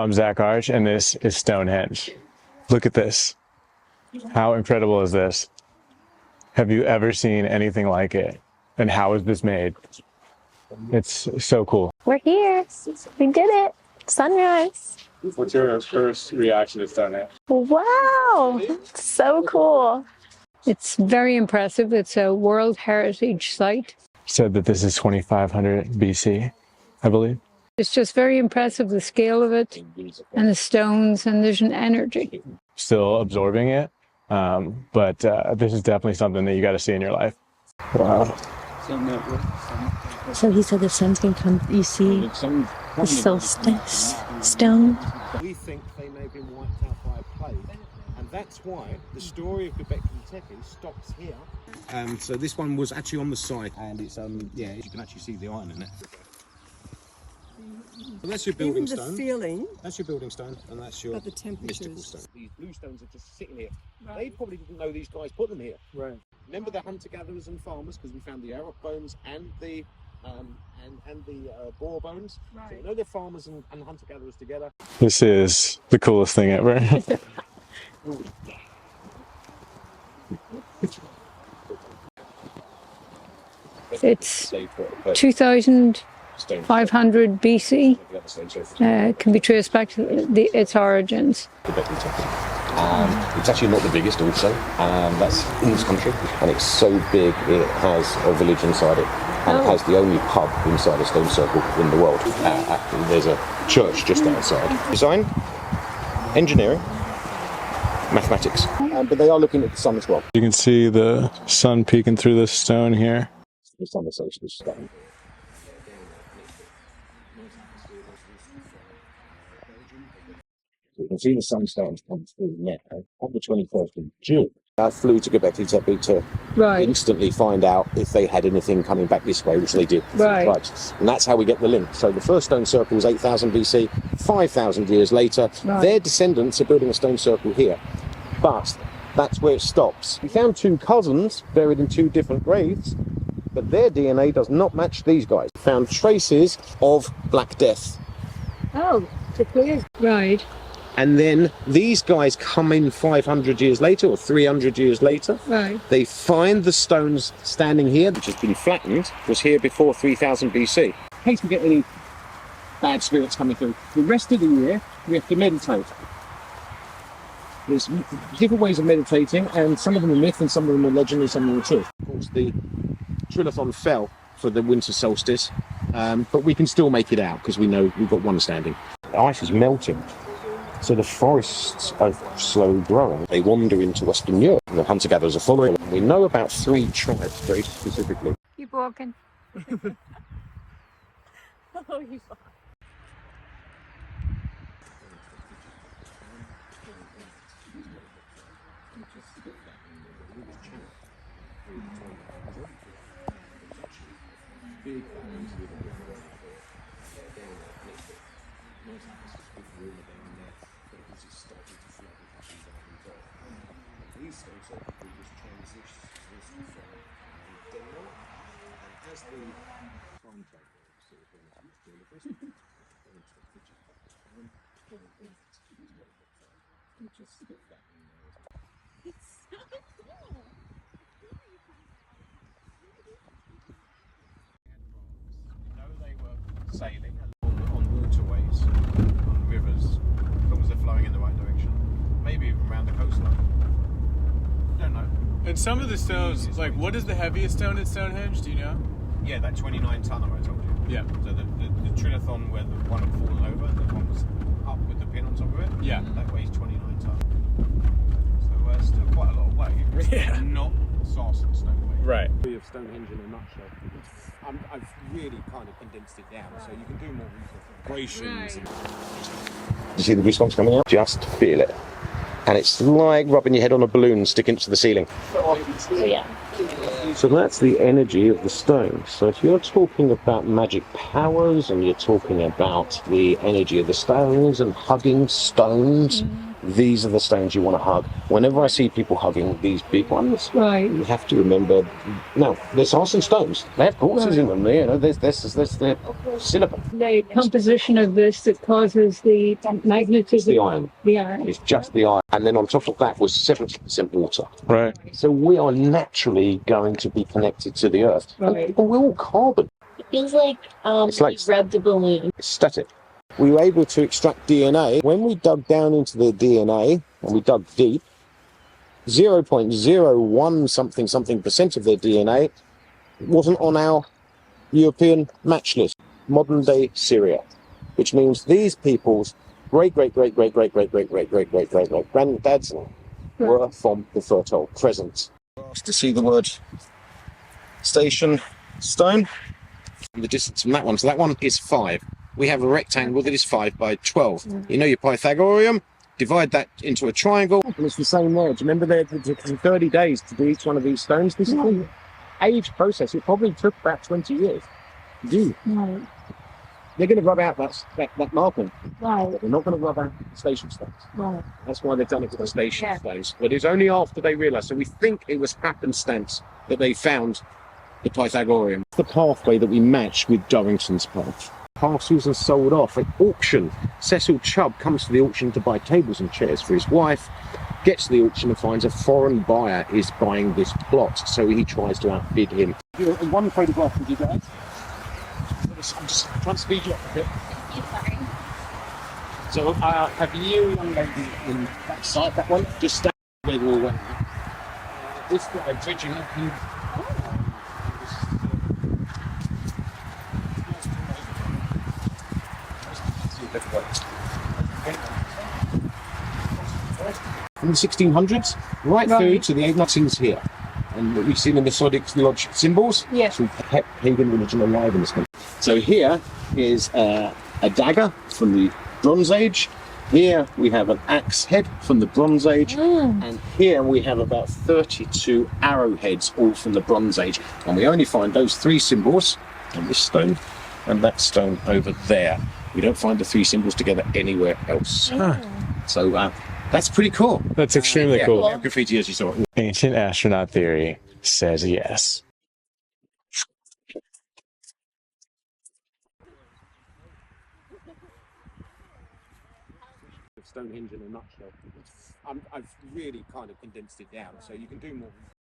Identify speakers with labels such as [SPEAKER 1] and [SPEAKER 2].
[SPEAKER 1] I'm Zach Arch, and this is Stonehenge. Look at this. How incredible is this? Have you ever seen anything like it? And how is this made? It's so cool.
[SPEAKER 2] We're here. We did it. Sunrise.
[SPEAKER 1] What's your first reaction to Stonehenge?
[SPEAKER 2] Wow. So cool.
[SPEAKER 3] It's very impressive. It's a World Heritage Site.
[SPEAKER 1] Said that this is 2500 BC, I believe.
[SPEAKER 3] It's just very impressive, the scale of it and the stones, and there's an energy.
[SPEAKER 1] Still absorbing it, but this is definitely something that you got to see in your life. Wow.
[SPEAKER 2] So he said the sun's going to come. You see the solstice stone.
[SPEAKER 4] We think they may have been wiped out by a plague, and that's why the story of Göbekli Tepe stops here. So this one was actually on the side, and it's yeah, you can actually see the iron in it. So that's your building
[SPEAKER 5] Even the
[SPEAKER 4] stone.
[SPEAKER 5] feeling.
[SPEAKER 4] That's your building stone, and that's your
[SPEAKER 5] But the
[SPEAKER 4] mystical stone. These blue stones are just sitting here. Right. They probably didn't know these guys put them here. Right. Remember the hunter-gatherers and farmers, because we found the Arab bones and the boar bones. Right. So you know they're farmers and hunter-gatherers together.
[SPEAKER 1] This is the coolest thing ever.
[SPEAKER 3] It's 2,500 BC. Can be traced back to its origins.
[SPEAKER 4] It's actually not the biggest also. That's in this country, and it's so big it has a village inside it, and it has the only pub inside a stone circle in the world. There's a church just outside. Design, engineering, mathematics, but they are looking at the sun as well.
[SPEAKER 1] You can see the sun peeking through this stone here.
[SPEAKER 4] The sun is actually stone. You can see the sun starting to come through now on the 21st of June. I flew to Göbekli Tepe to instantly find out if they had anything coming back this way, which they did. Right. And that's how we get the link. So the first stone circle was 8,000 BC, 5,000 years later. Right. Their descendants are building a stone circle here. But that's where it stops. We found two cousins buried in two different graves, but their DNA does not match these guys. We found traces of Black Death.
[SPEAKER 3] Oh, right.
[SPEAKER 4] And then these guys come in 500 years later or 300 years later.
[SPEAKER 3] Right.
[SPEAKER 4] They find the stones standing here, which has been flattened, was here before 3000 BC. In case we get any bad spirits coming through, the rest of the year we have to meditate. There's different ways of meditating, and some of them are myth and some of them are legend and some of them are truth. Of course, the Trilithon fell for the winter solstice, but we can still make it out because we know we've got one standing. The ice is melting. So the forests are slow growing. They wander into Western Europe. The hunter-gatherers are following. We know about 3 tribes very specifically.
[SPEAKER 3] Keep walking.
[SPEAKER 2] Oh, you fine.
[SPEAKER 4] These stones are just transitions from Denmark, and as the time travels, so the just stick that in there.
[SPEAKER 2] It's so cool.
[SPEAKER 4] We know they were sailing on waterways, on rivers, as long as they're flowing in the right direction. Maybe even around the coastline. Don't know.
[SPEAKER 1] And some of the stones, like, what is the heaviest stone at Stonehenge? Do you know?
[SPEAKER 4] Yeah, that 29 tonner I told you.
[SPEAKER 1] Yeah.
[SPEAKER 4] So the Trilithon where the one had fallen over, the one was up with the pin on top of it.
[SPEAKER 1] Yeah.
[SPEAKER 4] That weighs 29 tonne. So still quite a lot of weight.
[SPEAKER 1] Yeah.
[SPEAKER 4] Not Sarsen stone weight.
[SPEAKER 1] Right.
[SPEAKER 4] Of Stonehenge in a nutshell. I've really kind of condensed it down, so you can do more vibrations. Right. You see the goosebumps coming out? Just feel it. And it's like rubbing your head on a balloon sticking to the ceiling.
[SPEAKER 2] Yeah.
[SPEAKER 4] So that's the energy of the stone. So if you're talking about magic powers and you're talking about the energy of the stones and hugging stones, these are the stones you want to hug. Whenever I see people hugging these big ones,
[SPEAKER 3] Right.
[SPEAKER 4] you have to remember, no, there's some stones. They have quartzes in them. You know, there's the silicon.
[SPEAKER 3] The composition of this that causes the magnetism.
[SPEAKER 4] It's the iron.
[SPEAKER 3] The iron.
[SPEAKER 4] It's just the iron. And then on top of that was 70% water.
[SPEAKER 1] Right.
[SPEAKER 4] So we are naturally going to be connected to the earth.
[SPEAKER 3] Right.
[SPEAKER 4] And we're all carbon.
[SPEAKER 2] It feels like
[SPEAKER 4] It's like-
[SPEAKER 2] you rubbed a balloon.
[SPEAKER 4] It's static. We were able to extract DNA. When we dug down into the DNA, and we dug deep, 0.01 something percent of their DNA wasn't on our European match list. Modern day Syria, which means these people's great granddads were from the Fertile Crescent. Asked to see the word station stone. The distance from that one, so that one is 5. We have a rectangle that is 5 by 12. You know your Pythagorean? Divide that into a triangle. And it's the same there. Do you remember there took 30 days to do each one of these stones? This is an age process. It probably took about 20 years to do.
[SPEAKER 3] Right.
[SPEAKER 4] They're going to rub out that marking.
[SPEAKER 3] Right.
[SPEAKER 4] They're not going to rub out the station stones.
[SPEAKER 3] Right.
[SPEAKER 4] That's why they've done it with the station stones. But it's only after they realised. So we think it was happenstance that they found the Pythagorean. The pathway that we match with Durrington's path. Parcels and sold off at auction. Cecil Chubb comes to the auction to buy tables and chairs for his wife, gets to the auction and finds a foreign buyer is buying this plot, so he tries to outbid him. One photograph with you guys. I'm just trying to speed you up a bit. So have you, young lady, in that side, that one, just stand where we all went. This guy bridging up here. From the 1600s, right through to the 1800s here. And what we see in the Masonic Lodge symbols,
[SPEAKER 3] Yes.
[SPEAKER 4] so we kept pagan religion alive in this country. So here is a dagger from the Bronze Age. Here we have an axe head from the Bronze Age. And here we have about 32 arrowheads, all from the Bronze Age. And we only find those 3 symbols on this stone and that stone over there. We don't find the 3 symbols together anywhere else. So that's pretty cool.
[SPEAKER 1] That's extremely cool.
[SPEAKER 4] Graffiti, as you saw.
[SPEAKER 1] Ancient astronaut theory says yes.
[SPEAKER 4] Stonehenge in a nutshell. I've really kind of condensed it down, so you can do more.